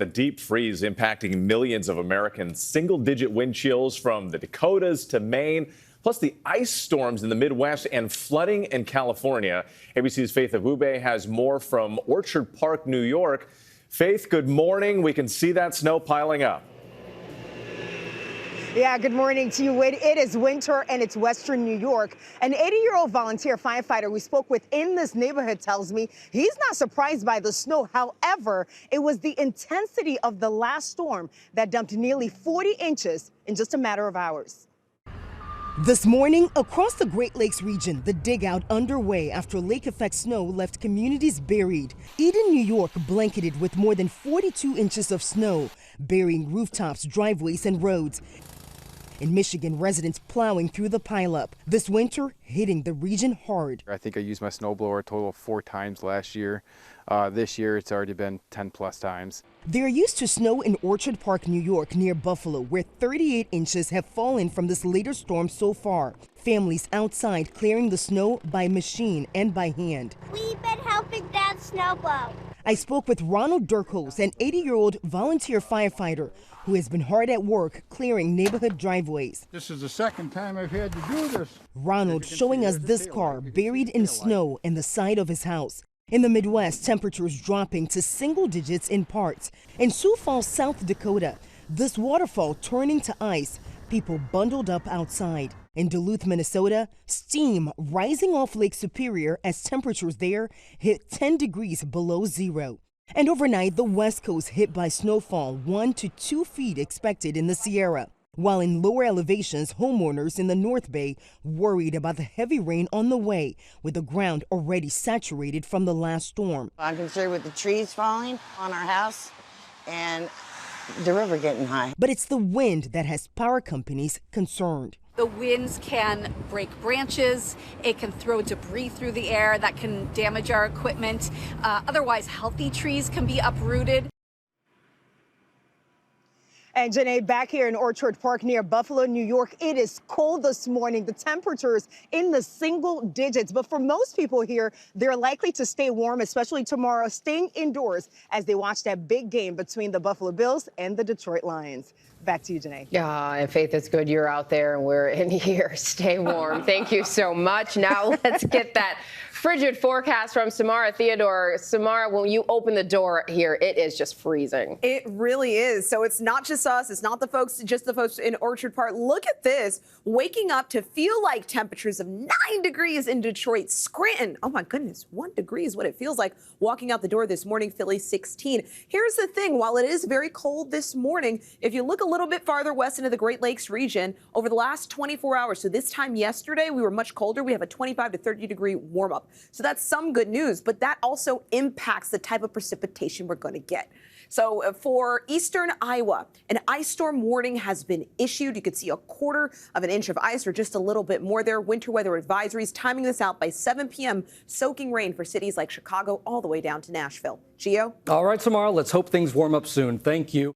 The deep freeze impacting millions of Americans, single-digit wind chills from the Dakotas to Maine, plus the ice storms in the Midwest and flooding in California. ABC's Faith Abube has more from Orchard Park, New York. Faith, good morning. We can see that snow piling up. Yeah, good morning to you, Wade. It is winter and it's Western New York. An 80-year-old volunteer firefighter we spoke with in this neighborhood tells me he's not surprised by the snow. However, it was the intensity of the last storm that dumped nearly 40 inches in just a matter of hours. This morning, across the Great Lakes region, the dig-out underway after lake-effect snow left communities buried. Eden, New York, blanketed with more than 42 inches of snow, burying rooftops, driveways, and roads. In Michigan, residents plowing through the pileup. This winter, hitting the region hard. I think I used my snowblower a total of 4 times last year. This year, it's already been 10+ times. They're used to snow in Orchard Park, New York, near Buffalo, where 38 inches have fallen from this later storm so far. Families outside clearing the snow by machine and by hand. We've been helping Dad snowblow. I spoke with Ronald Durkos, an 80-year-old volunteer firefighter who has been hard at work clearing neighborhood driveways. This is the second time I've had to do this. Ronald showing us this car buried in snow in the side of his house. In the Midwest, temperatures dropping to single digits in parts. In Sioux Falls, South Dakota, this waterfall turning to ice, people bundled up outside. In Duluth, Minnesota, steam rising off Lake Superior as temperatures there hit 10 degrees below zero. And overnight, the West Coast hit by snowfall 1 to 2 feet expected in the Sierra. While in lower elevations, homeowners in the North Bay worried about the heavy rain on the way, with the ground already saturated from the last storm. I'm concerned with the trees falling on our house and the river getting high. But it's the wind that has power companies concerned. The winds can break branches, it can throw debris through the air that can damage our equipment. Otherwise, healthy trees can be uprooted. And Janae, back here in Orchard Park near Buffalo, New York, it is cold this morning. The temperatures in the single digits. But for most people here, they're likely to stay warm, especially tomorrow, staying indoors as they watch that big game between the Buffalo Bills and the Detroit Lions. Back to you, Janae. Yeah, and Faith, it's good you're out there and we're in here. Stay warm. Thank you so much. Now let's get that frigid forecast from Samara Theodore. Samara, when you open the door here, it is just freezing. It really is. So it's not just us. It's not just the folks in Orchard Park. Look at this. Waking up to feel like temperatures of 9 degrees in Detroit. Scranton, oh my goodness, 1 degree is what it feels like walking out the door this morning. Philly, 16. Here's the thing. While it is very cold this morning, if you look a little bit farther west into the Great Lakes region, over the last 24 hours, so this time yesterday, we were much colder. We have a 25 to 30 degree warm up. So that's some good news, but that also impacts the type of precipitation we're going to get. So for eastern Iowa, an ice storm warning has been issued. You could see 1/4 of an inch of ice or just a little bit more there. Winter weather advisories timing this out by 7 p.m. Soaking rain for cities like Chicago all the way down to Nashville. Gio? All right, Samara, let's hope things warm up soon. Thank you.